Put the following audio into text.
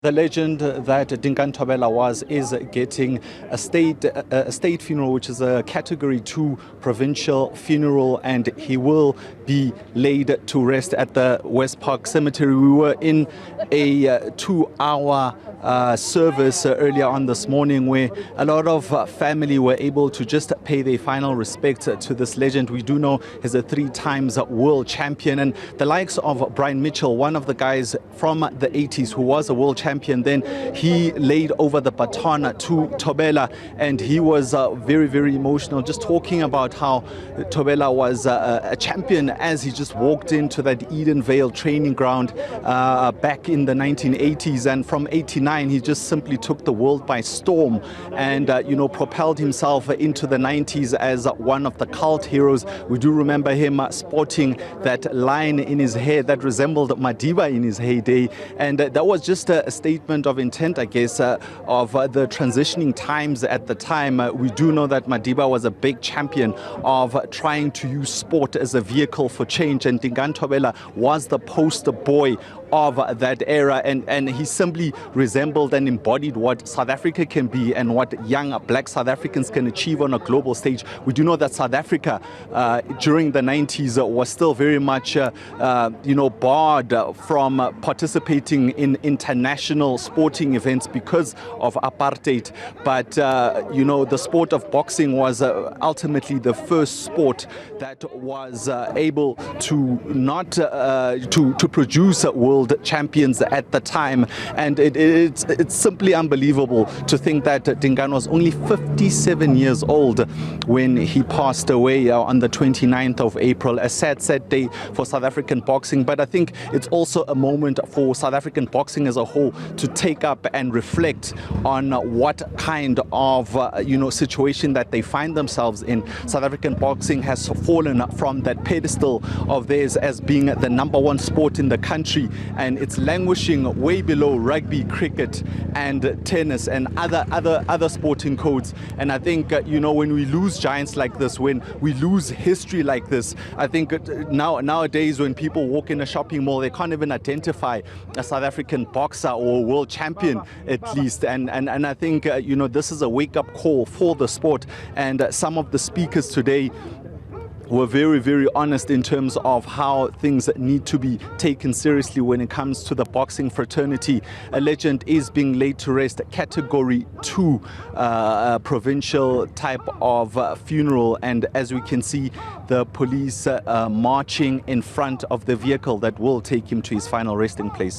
The legend that Dingaan Thobela is getting a state funeral, which is a Category 2 provincial funeral, and he will be laid to rest at the Westpark cemetery. We were in a 2-hour service earlier on this morning where a lot of family were able to just pay their final respect to this legend. We do know he's a 3-time world champion, and the likes of Brian Mitchell, one of the guys from the 80s who was a world champion, then he laid over the baton to Thobela, and he was very, very emotional, just talking about how Thobela was a champion as he just walked into that Edenvale training ground back in the 1980s, and from 89 he just simply took the world by storm and propelled himself into the 90s as one of the cult heroes. We do remember him sporting that line in his hair that resembled Madiba in his heyday, and that was just a statement of intent, I guess, of the transitioning times at the time. We do know that Madiba was a big champion of trying to use sport as a vehicle for change, and Dingaan Thobela was the poster boy of that era, and he simply resembled and embodied what South Africa can be and what young black South Africans can achieve on a global stage. We do know that South Africa during the 90s was still very much barred from participating in international sporting events because of apartheid, but the sport of boxing was ultimately the first sport that was able to not to produce world champions at the time, and it's simply unbelievable to think that Dingaan was only 57 years old when he passed away on the 29th of April. A sad day for South African boxing, but I think it's also a moment for South African boxing as a whole to take up and reflect on what kind of situation that they find themselves in. South African boxing has fallen from that pedestal of theirs as being the #1 sport in the country, and it's languishing way below rugby, cricket and tennis and other sporting codes. And I think when we lose giants like this, when we lose history like this, I think nowadays when people walk in a shopping mall, they can't even identify a South African boxer or world champion at least, and I think this is a wake-up call for the sport. And some of the speakers today were very, very honest in terms of how things need to be taken seriously when it comes to the boxing fraternity. A legend is being laid to rest, Category 2 provincial type of funeral, and as we can see, the police marching in front of the vehicle that will take him to his final resting place.